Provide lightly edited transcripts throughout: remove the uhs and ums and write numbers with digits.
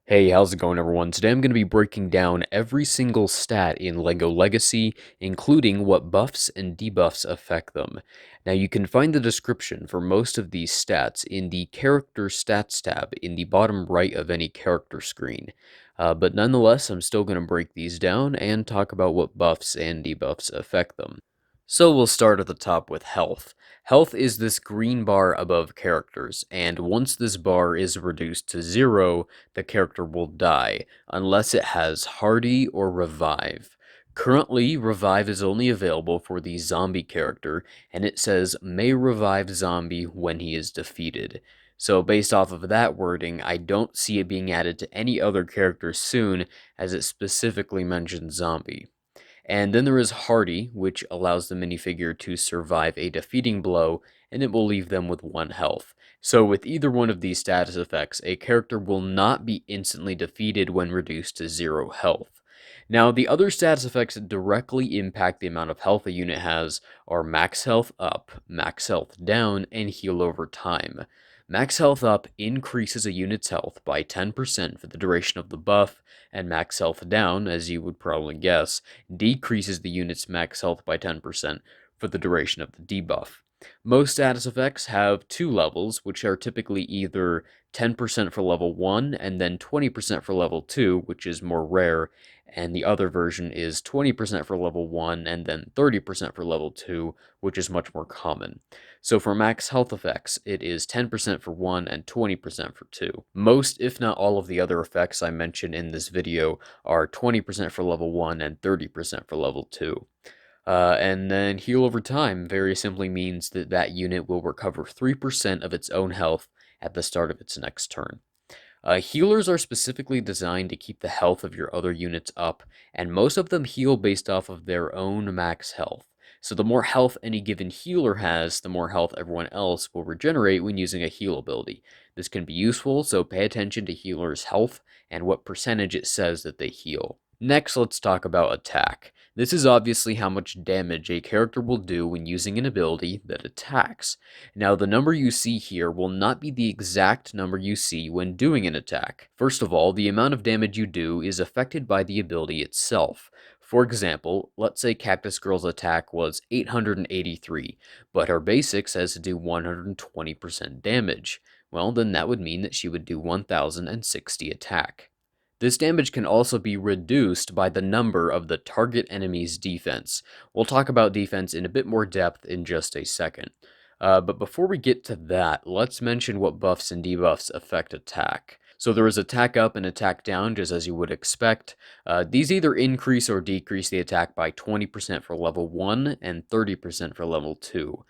Hey, how's it going, everyone? Today I'm going to be breaking down every single stat in LEGO Legacy, including what buffs and debuffs affect them. Now, you can find the description for most of these stats in the Character Stats tab in the bottom right of any character screen. But nonetheless, I'm still going to break these down and talk about what buffs and debuffs affect them. So we'll start at the top with health. Health is this green bar above characters, and once this bar is reduced to 0, the character will die, unless it has Hardy or Revive. Currently, Revive is only available for the zombie character, and it says may revive zombie when he is defeated. So based off of that wording, I don't see it being added to any other character soon, as it specifically mentions zombie. And then there is Hardy, which allows the minifigure to survive a defeating blow, and it will leave them with 1 health. So with either one of these status effects, a character will not be instantly defeated when reduced to 0 health. Now, the other status effects that directly impact the amount of health a unit has are max health up, max health down, and heal over time. Max health up increases a unit's health by 10% for the duration of the buff, and max health down, as you would probably guess, decreases the unit's max health by 10% for the duration of the debuff. Most status effects have 2 levels, which are typically either 10% for level 1 and then 20% for level 2, which is more rare, and the other version is 20% for level 1 and then 30% for level 2, which is much more common. So for max health effects, it is 10% for 1 and 20% for 2. Most, if not all, of the other effects I mentioned in this video are 20% for level 1 and 30% for level 2. And then heal over time very simply means that that unit will recover 3% of its own health at the start of its next turn. Healers are specifically designed to keep the health of your other units up, and most of them heal based off of their own max health. So the more health any given healer has, the more health everyone else will regenerate when using a heal ability. This can be useful, so pay attention to healers' health and what percentage it says that they heal. Next, let's talk about attack. This is obviously how much damage a character will do when using an ability that attacks. Now, the number you see here will not be the exact number you see when doing an attack. First of all, the amount of damage you do is affected by the ability itself. For example, let's say Cactus Girl's attack was 883, but her basic says to do 120% damage. Well, then that would mean that she would do 1060 attack. This damage can also be reduced by the number of the target enemy's defense. We'll talk about defense in a bit more depth in just a second. But before we get to that, let's mention what buffs and debuffs affect attack. So there is attack up and attack down, just as you would expect. These either increase or decrease the attack by 20% for level 1 and 30% for level 2.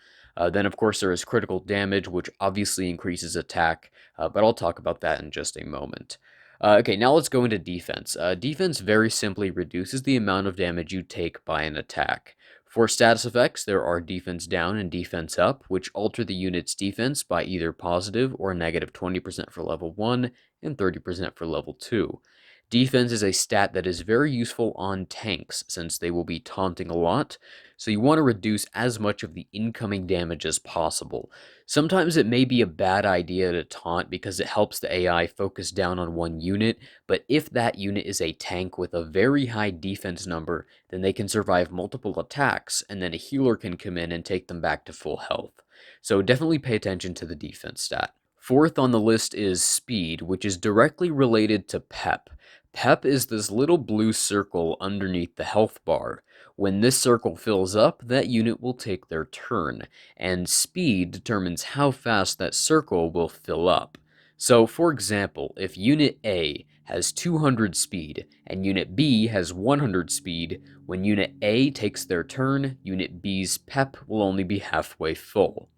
Then, of course, there is critical damage, which obviously increases attack, but I'll talk about that in just a moment. Okay, now let's go into defense. Defense very simply reduces the amount of damage you take by an attack. For status effects, there are defense down and defense up, which alter the unit's defense by either positive or negative 20% for level 1 and 30% for level 2. Defense is a stat that is very useful on tanks, since they will be taunting a lot, so you want to reduce as much of the incoming damage as possible. Sometimes it may be a bad idea to taunt because it helps the AI focus down on one unit, but if that unit is a tank with a very high defense number, then they can survive multiple attacks, and then a healer can come in and take them back to full health. So definitely pay attention to the defense stat. Fourth on the list is speed, which is directly related to pep. Pep is this little blue circle underneath the health bar. When this circle fills up, that unit will take their turn, and speed determines how fast that circle will fill up. So, for example, if Unit A has 200 speed and Unit B has 100 speed, when Unit A takes their turn, Unit B's pep will only be halfway full.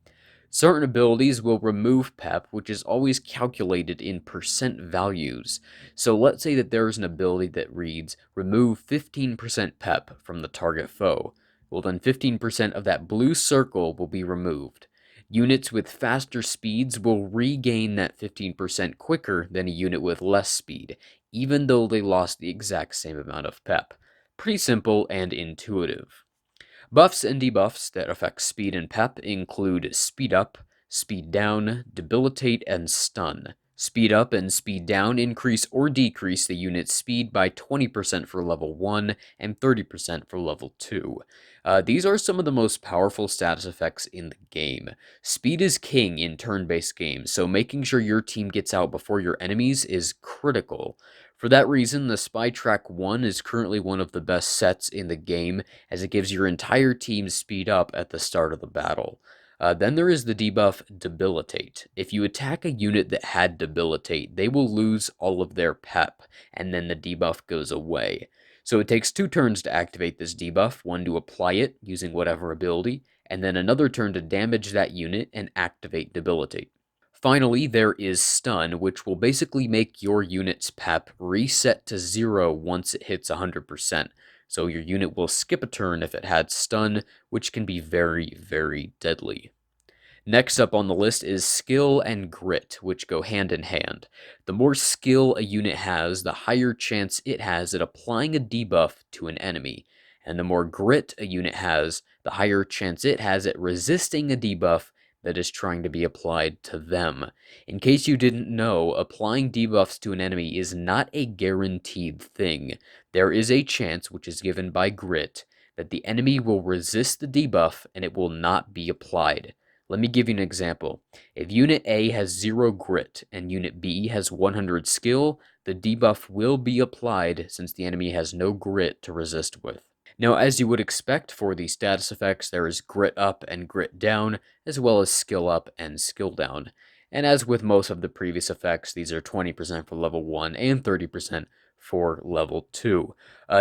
Certain abilities will remove pep, which is always calculated in percent values. So let's say that there is an ability that reads, remove 15% pep from the target foe. Well, then 15% of that blue circle will be removed. Units with faster speeds will regain that 15% quicker than a unit with less speed, even though they lost the exact same amount of pep. Pretty simple and intuitive. Buffs and debuffs that affect speed and pep include speed up, speed down, debilitate, and stun. Speed up and speed down increase or decrease the unit's speed by 20% for level 1 and 30% for level 2. These are some of the most powerful status effects in the game. Speed is king in turn-based games, so making sure your team gets out before your enemies is critical. For that reason, the Spy Track 1 is currently one of the best sets in the game, as it gives your entire team speed up at the start of the battle. Then there is the debuff Debilitate. If you attack a unit that had Debilitate, they will lose all of their pep, and then the debuff goes away. So it takes 2 turns to activate this debuff, one to apply it using whatever ability, and then another turn to damage that unit and activate Debilitate. Finally, there is Stun, which will basically make your unit's pep reset to 0 once it hits 100%. So your unit will skip a turn if it had Stun, which can be very, very deadly. Next up on the list is skill and grit, which go hand in hand. The more skill a unit has, the higher chance it has at applying a debuff to an enemy. And the more grit a unit has, the higher chance it has at resisting a debuff that is trying to be applied to them. In case you didn't know, applying debuffs to an enemy is not a guaranteed thing. There is a chance, which is given by grit, that the enemy will resist the debuff and it will not be applied. Let me give you an example. If Unit A has 0 grit and Unit B has 100 skill, the debuff will be applied since the enemy has no grit to resist with. Now, as you would expect for these status effects, there is grit up and grit down, as well as skill up and skill down. And as with most of the previous effects, these are 20% for level 1 and 30% for level 2.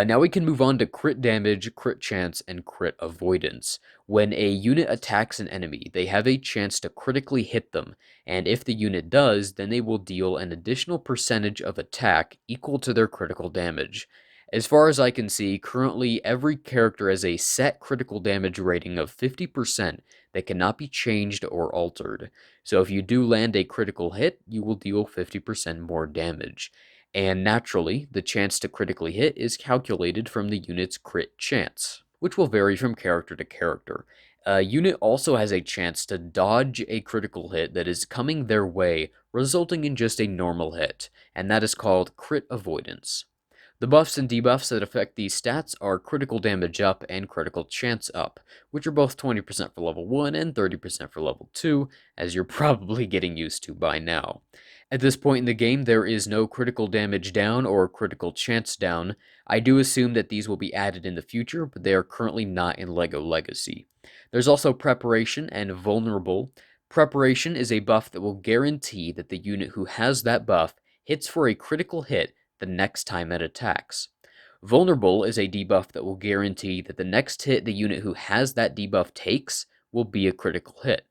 Now we can move on to crit damage, crit chance, and crit avoidance. When a unit attacks an enemy, they have a chance to critically hit them, and if the unit does, then they will deal an additional percentage of attack equal to their critical damage. As far as I can see, currently every character has a set critical damage rating of 50% that cannot be changed or altered. So if you do land a critical hit, you will deal 50% more damage. And naturally, the chance to critically hit is calculated from the unit's crit chance, which will vary from character to character. A unit also has a chance to dodge a critical hit that is coming their way, resulting in just a normal hit, and that is called crit avoidance. The buffs and debuffs that affect these stats are critical damage up and critical chance up, which are both 20% for level 1 and 30% for level 2, as you're probably getting used to by now. At this point in the game, there is no critical damage down or critical chance down. I do assume that these will be added in the future, but they are currently not in LEGO Legacy. There's also Preparation and Vulnerable. Preparation is a buff that will guarantee that the unit who has that buff hits for a critical hit the next time it attacks. Vulnerable is a debuff that will guarantee that the next hit the unit who has that debuff takes will be a critical hit.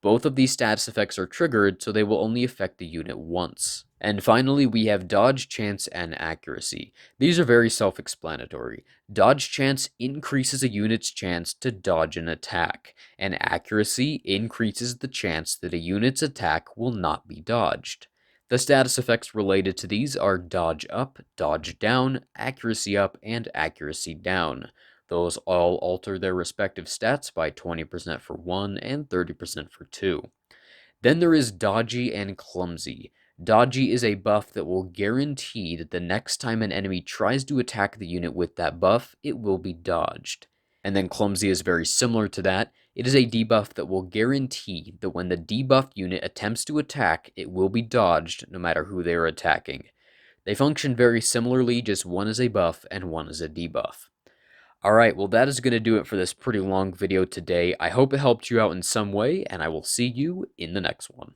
Both of these status effects are triggered, so they will only affect the unit once. And finally, we have Dodge, Chance, and Accuracy. These are very self-explanatory. Dodge Chance increases a unit's chance to dodge an attack, and Accuracy increases the chance that a unit's attack will not be dodged. The status effects related to these are Dodge Up, Dodge Down, Accuracy Up, and Accuracy Down. Those all alter their respective stats by 20% for 1 and 30% for 2. Then there is Dodgy and Clumsy. Dodgy is a buff that will guarantee that the next time an enemy tries to attack the unit with that buff, it will be dodged. And then Clumsy is very similar to that. It is a debuff that will guarantee that when the debuffed unit attempts to attack, it will be dodged no matter who they are attacking. They function very similarly, just one is a buff and one is a debuff. Alright, well that is going to do it for this pretty long video today. I hope it helped you out in some way, and I will see you in the next one.